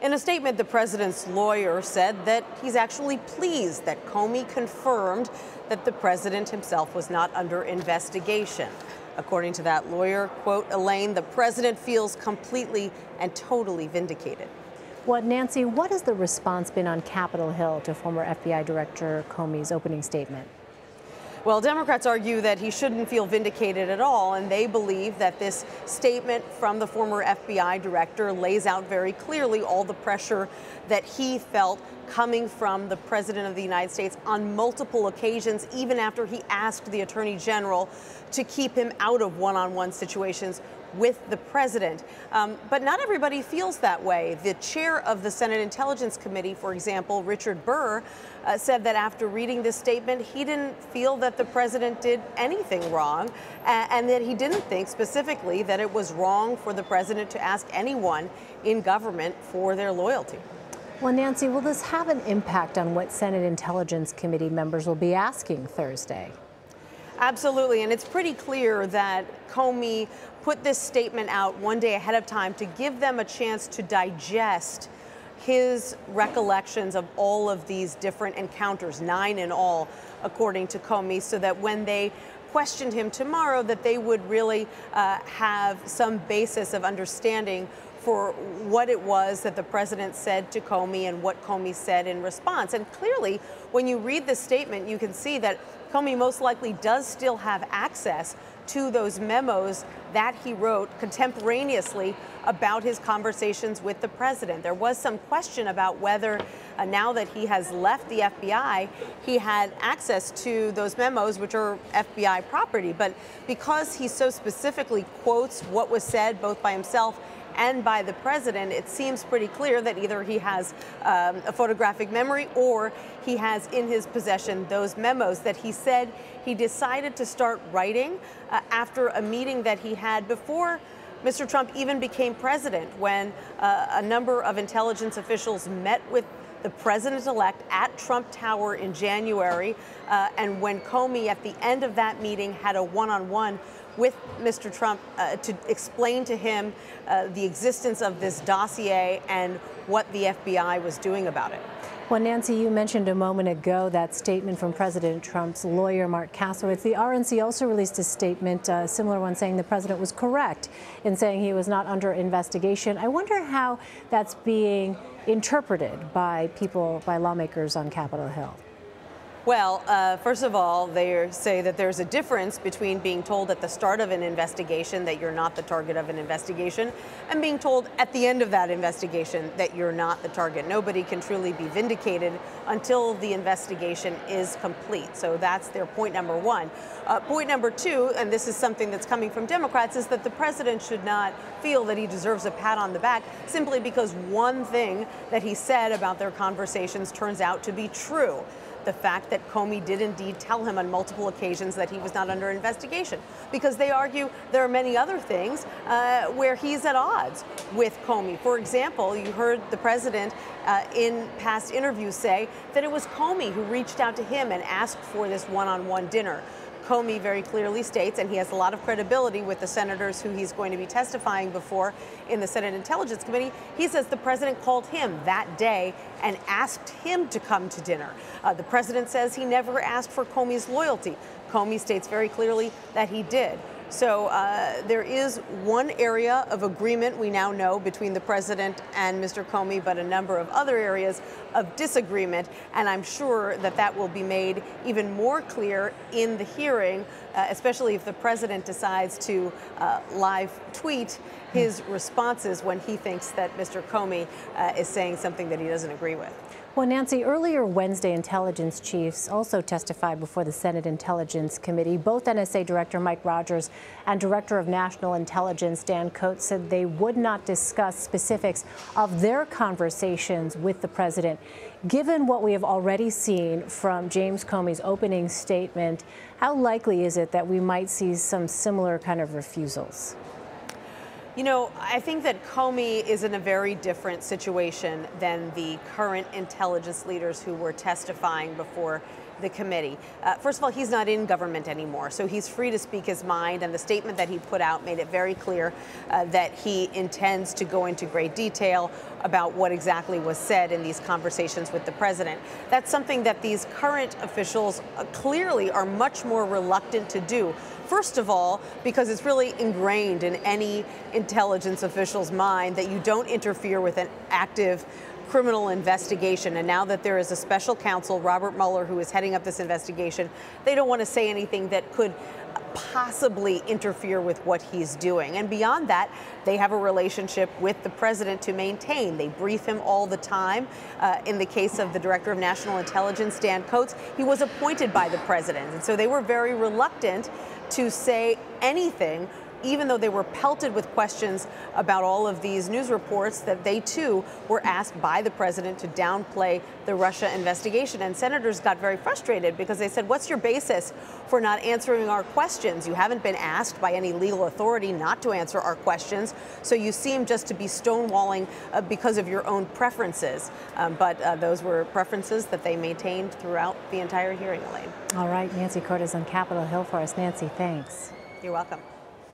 In a statement, the president's lawyer said that he's actually pleased that Comey confirmed that the president himself was not under investigation. According to that lawyer, quote, Elaine, the president feels completely and totally vindicated. Well, Nancy, what has the response been on Capitol Hill to former FBI Director Comey's opening statement? Well, Democrats argue that he shouldn't feel vindicated at all, and they believe that this statement from the former FBI director lays out very clearly all the pressure that he felt coming from the president of the United States on multiple occasions, even after he asked the attorney general to keep him out of one-on-one situations with the president. But not everybody feels that way. The chair of the Senate Intelligence Committee, for example, Richard Burr, said that after reading this statement, he didn't feel that the president did anything wrong, and that he didn't think specifically that it was wrong for the president to ask anyone in government for their loyalty. Well, Nancy, will this have an impact on what Senate Intelligence Committee members will be asking Thursday? Absolutely, and it's pretty clear that Comey put this statement out one day ahead of time to give them a chance to digest his recollections of all of these different encounters, 9 in all, according to Comey, so that when they questioned him tomorrow, that they would really have some basis of understanding for what it was that the president said to Comey and what Comey said in response. And clearly, when you read this statement, you can see that Comey most likely does still have access to those memos that he wrote contemporaneously about his conversations with the president. There was some question about whether, now that he has left the FBI, he had access to those memos, which are FBI property. But because he so specifically quotes what was said both by himself and by the president, it seems pretty clear that either he has a photographic memory or he has in his possession those memos that he said he decided to start writing after a meeting that he had before Mr. Trump even became president, when a number of intelligence officials met with the president-elect at Trump Tower in January, and when Comey at the end of that meeting had a one-on-one with Mr. Trump to explain to him the existence of this dossier and what the FBI was doing about it. Well, Nancy, you mentioned a moment ago that statement from President Trump's lawyer, Mark Kasowitz. The RNC also released a statement, a similar one, saying the president was correct in saying he was not under investigation. I wonder how that's being interpreted by people, by lawmakers on Capitol Hill. Well, first of all, they say that there's a difference between being told at the start of an investigation that you're not the target of an investigation and being told at the end of that investigation that you're not the target. Nobody can truly be vindicated until the investigation is complete. So that's their point number one. Point number two, and this is something that's coming from Democrats, is that the president should not feel that he deserves a pat on the back simply because one thing that he said about their conversations turns out to be true. The fact that Comey did indeed tell him on multiple occasions that he was not under investigation, because they argue there are many other things where he's at odds with Comey. For example, you heard the president in past interviews say that it was Comey who reached out to him and asked for this one-on-one dinner. Comey very clearly states, and he has a lot of credibility with the senators who he's going to be testifying before in the Senate Intelligence Committee, he says the president called him that day and asked him to come to dinner. The president says he never asked for Comey's loyalty. Comey states very clearly that he did. So there is one area of agreement we now know between the president and Mr. Comey, but a number of other areas of disagreement. And I'm sure that that will be made even more clear in the hearing, especially if the president decides to live tweet his responses when he thinks that Mr. Comey is saying something that he doesn't agree with. Well, Nancy, earlier Wednesday, intelligence chiefs also testified before the Senate Intelligence Committee. Both NSA Director Mike Rogers and Director of National Intelligence Dan Coats said they would not discuss specifics of their conversations with the president. Given what we have already seen from James Comey's opening statement, how likely is it that we might see some similar kind of refusals? You know, I think that Comey is in a very different situation than the current intelligence leaders who were testifying before the committee. First of all, he's not in government anymore, so he's free to speak his mind, and the statement that he put out made it very clear that he intends to go into great detail about what exactly was said in these conversations with the president. That's something that these current officials clearly are much more reluctant to do. First of all, because it's really ingrained in any intelligence official's mind that you don't interfere with an active criminal investigation. And now that there is a special counsel, Robert Mueller, who is heading up this investigation, they don't want to say anything that could possibly interfere with what he's doing. And beyond that, they have a relationship with the president to maintain. They brief him all the time. In the case of the director of national intelligence, Dan Coats, he was appointed by the president. And so they were very reluctant to say anything, even though they were pelted with questions about all of these news reports that they too were asked by the president to downplay the Russia investigation. And senators got very frustrated because they said, what's your basis for not answering our questions? You haven't been asked by any legal authority not to answer our questions, so you seem just to be stonewalling because of your own preferences. But those were preferences that they maintained throughout the entire hearing, Elaine. All right, Nancy Cordes on Capitol Hill for us. Nancy, thanks. You're welcome.